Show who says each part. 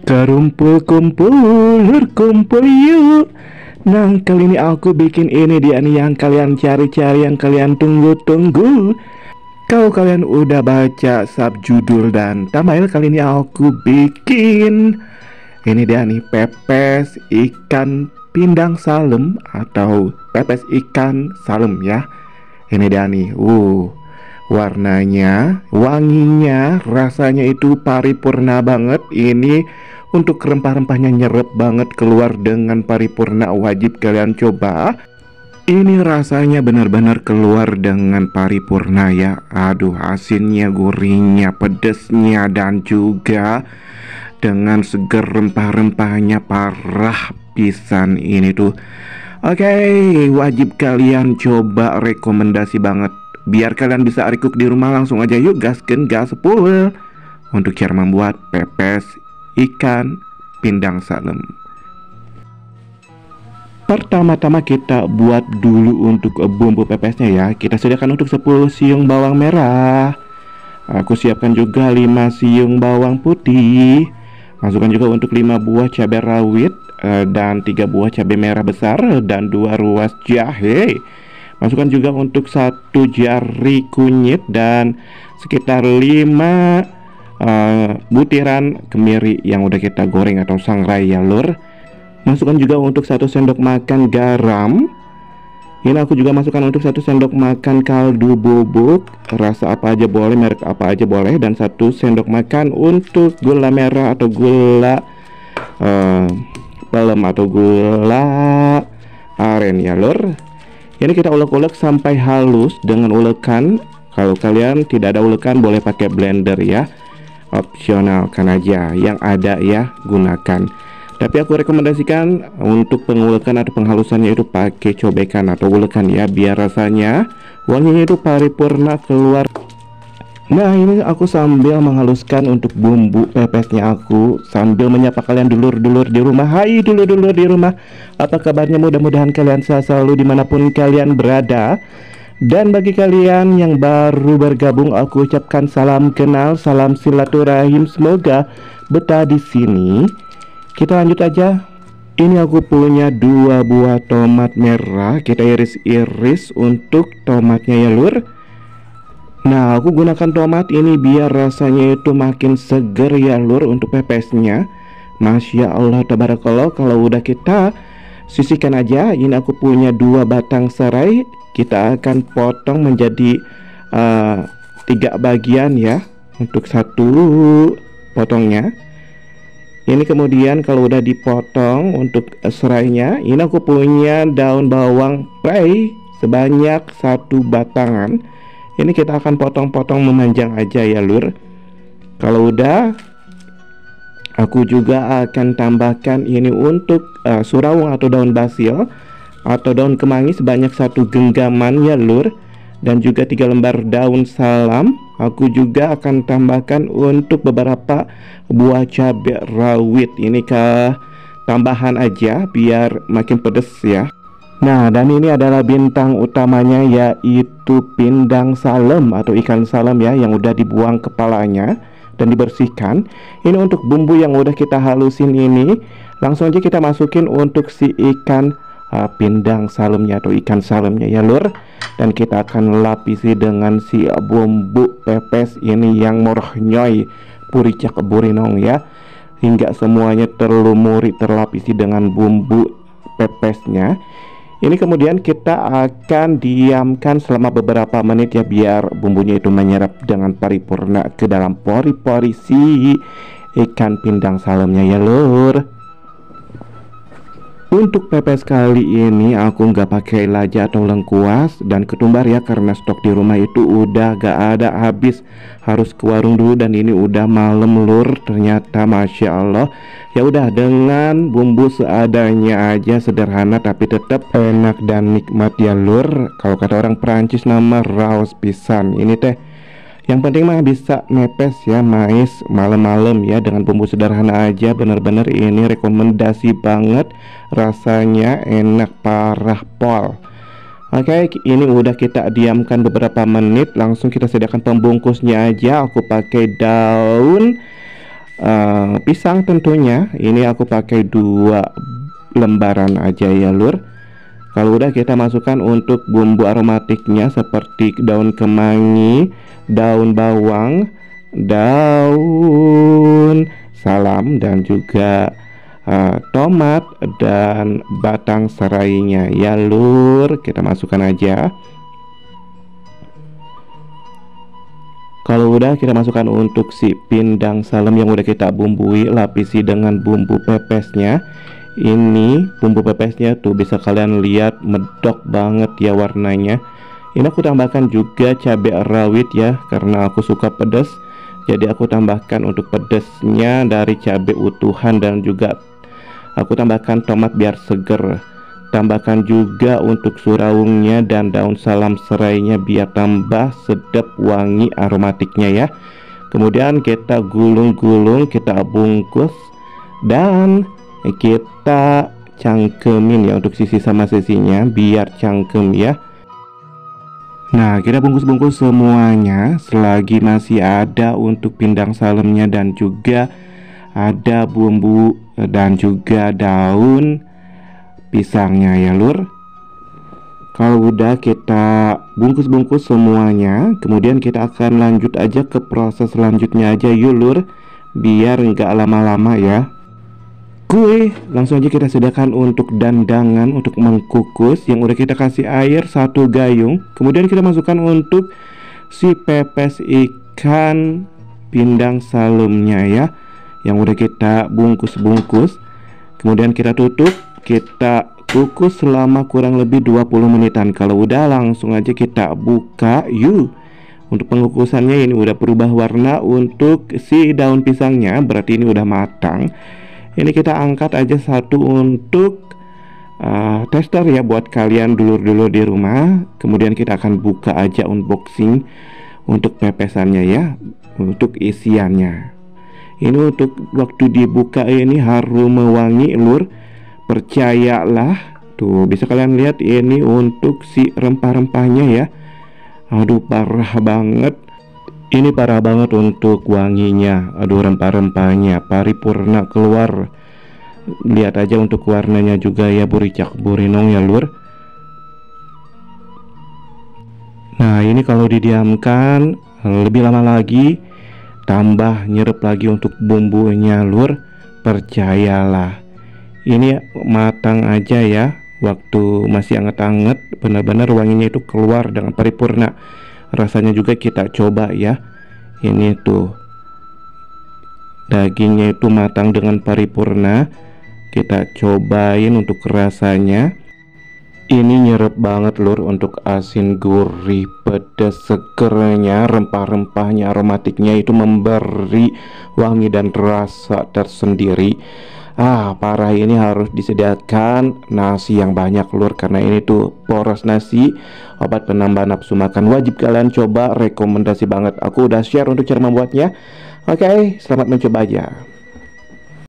Speaker 1: Kumpul, berkumpul yuk. Nah, kali ini aku bikin ini dia nih yang kalian cari-cari, yang kalian tunggu-tunggu. Kalau kalian udah baca subjudul dan thumbnail, kali ini aku bikin ini dia nih, pepes ikan pindang salem atau pepes ikan salem ya. Ini dia nih, warnanya, wanginya, rasanya itu paripurna banget. Ini untuk rempah-rempahnya nyerep banget, keluar dengan paripurna, wajib kalian coba. Ini rasanya benar-benar keluar dengan paripurna ya. Aduh, asinnya, gurihnya, pedesnya, dan juga dengan seger rempah-rempahnya parah pisan ini tuh. Oke, wajib kalian coba, rekomendasi banget. Biar kalian bisa recook di rumah, langsung aja yuk gaskeun gaspol untuk cara membuat pepes ikan pindang salem. Pertama-tama kita buat dulu untuk bumbu pepesnya ya. Kita sediakan untuk 10 siung bawang merah. Aku siapkan juga 5 siung bawang putih. Masukkan juga untuk 5 buah cabai rawit dan 3 buah cabai merah besar dan 2 ruas jahe. Masukkan juga untuk 1 jari kunyit dan sekitar 5 butiran kemiri yang udah kita goreng atau sangrai ya lur. Masukkan juga untuk 1 sendok makan garam. Ini aku juga masukkan untuk 1 sendok makan kaldu bubuk, rasa apa aja boleh, merek apa aja boleh, dan 1 sendok makan untuk gula merah atau gula pelem atau gula aren ya lur. Ini kita ulek-ulek sampai halus dengan ulekan. Kalau kalian tidak ada ulekan, boleh pakai blender ya, opsional kan aja, yang ada ya gunakan. Tapi aku rekomendasikan untuk pengulekan atau penghalusannya itu pakai cobekan atau ulekan ya, biar rasanya wanginya itu paripurna keluar. Nah, ini aku sambil menghaluskan untuk bumbu pepesnya, aku sambil menyapa kalian dulur-dulur di rumah. Hai dulur-dulur di rumah, apa kabarnya? Mudah-mudahan kalian sehat selalu dimanapun kalian berada. Dan bagi kalian yang baru bergabung, aku ucapkan salam kenal, salam silaturahim, semoga betah di sini. Kita lanjut aja. Ini aku punya 2 buah tomat merah. Kita iris-iris untuk tomatnya ya lur. Nah, aku gunakan tomat ini biar rasanya itu makin seger ya lur untuk pepesnya. Masya Allah tabarakallah. Kalau udah kita sisihkan aja. Ini aku punya 2 batang serai. Kita akan potong menjadi 3 bagian ya, untuk 1 potongnya. Ini kemudian kalau udah dipotong untuk serainya, ini aku punya daun bawang prei sebanyak 1 batangan. Ini kita akan potong-potong memanjang aja ya lur. Kalau udah, aku juga akan tambahkan ini untuk surawung atau daun basil atau daun kemangi sebanyak 1 genggaman ya lur. Dan juga 3 lembar daun salam. Aku juga akan tambahkan untuk beberapa buah cabai rawit. Ini ke tambahan aja biar makin pedes ya. Nah, dan ini adalah bintang utamanya, yaitu pindang salem atau ikan salem ya, yang udah dibuang kepalanya dan dibersihkan. Ini untuk bumbu yang udah kita halusin ini. Langsung aja kita masukin untuk si ikan pindang salemnya atau ikan salemnya ya lur. Dan kita akan lapisi dengan si bumbu pepes ini yang mornyoy puricak burinong ya, hingga semuanya terlumuri, terlapisi dengan bumbu pepesnya. Ini kemudian kita akan diamkan selama beberapa menit ya, biar bumbunya itu menyerap dengan paripurna ke dalam pori-pori si ikan pindang salemnya ya lur. Untuk pepes kali ini aku nggak pakai laja atau lengkuas dan ketumbar ya, karena stok di rumah itu udah gak ada, habis, harus ke warung dulu dan ini udah malam lur. Ternyata masya Allah, ya udah dengan bumbu seadanya aja, sederhana tapi tetap enak dan nikmat ya lur. Kalau kata orang Perancis nama raos pisan ini teh. Yang penting mah bisa mepes ya, mais malam-malam ya, dengan bumbu sederhana aja. Bener-bener ini rekomendasi banget, rasanya enak parah pol. Oke, ini udah kita diamkan beberapa menit. Langsung kita sediakan pembungkusnya aja. Aku pakai daun pisang tentunya. Ini aku pakai 2 lembaran aja ya lur. Kalau udah kita masukkan untuk bumbu aromatiknya seperti daun kemangi, daun bawang, daun salam, dan juga tomat dan batang serainya ya lur. Kita masukkan aja. Kalau udah kita masukkan untuk si pindang salam yang udah kita bumbui, lapisi dengan bumbu pepesnya. Ini bumbu pepesnya tuh bisa kalian lihat medok banget ya warnanya. Ini aku tambahkan juga cabai rawit ya, karena aku suka pedas. Jadi aku tambahkan untuk pedasnya dari cabai utuhan, dan juga aku tambahkan tomat biar seger. Tambahkan juga untuk surawungnya dan daun salam serainya biar tambah sedap wangi aromatiknya ya. Kemudian kita gulung-gulung, kita bungkus, dan kita cangkemin ya untuk sisi sama sisinya biar cangkem ya. Nah, kita bungkus-bungkus semuanya selagi masih ada untuk pindang salemnya, dan juga ada bumbu dan juga daun pisangnya ya lur. Kalau udah kita bungkus-bungkus semuanya, kemudian kita akan lanjut aja ke proses selanjutnya aja yuk lur, biar nggak lama-lama ya. Langsung aja kita sediakan untuk dandangan untuk mengkukus yang udah kita kasih air 1 gayung. Kemudian kita masukkan untuk si pepes ikan pindang salemnya ya, yang udah kita bungkus-bungkus. Kemudian kita tutup, kita kukus selama kurang lebih 20 menitan. Kalau udah langsung aja kita buka yuk. Untuk pengukusannya ini udah berubah warna untuk si daun pisangnya, berarti ini udah matang. Ini kita angkat aja satu untuk tester ya buat kalian dulur-dulur di rumah. Kemudian kita akan buka aja unboxing untuk pepesannya ya, untuk isiannya. Ini untuk waktu dibuka ini harum mewangi lur. Percayalah, tuh bisa kalian lihat ini untuk si rempah-rempahnya ya. Aduh parah banget. Ini parah banget untuk wanginya. Aduh, rempah-rempahnya paripurna keluar. Lihat aja untuk warnanya juga ya, buricak burinong ya lur. Nah, ini kalau didiamkan lebih lama lagi, tambah nyerep lagi untuk bumbunya lur. Percayalah, ini matang aja ya. Waktu masih anget-anget, benar-benar wanginya itu keluar dengan paripurna. Rasanya juga kita coba ya. Ini tuh dagingnya itu matang dengan paripurna. Kita cobain untuk rasanya. Ini nyerep banget lur untuk asin, gurih, pedas, segernya, rempah-rempahnya, aromatiknya itu memberi wangi dan rasa tersendiri. Parah, ini harus disediakan nasi yang banyak lur, karena ini tuh poros nasi, obat penambah nafsu makan. Wajib kalian coba, rekomendasi banget. Aku udah share untuk cara membuatnya. Oke, selamat mencoba aja.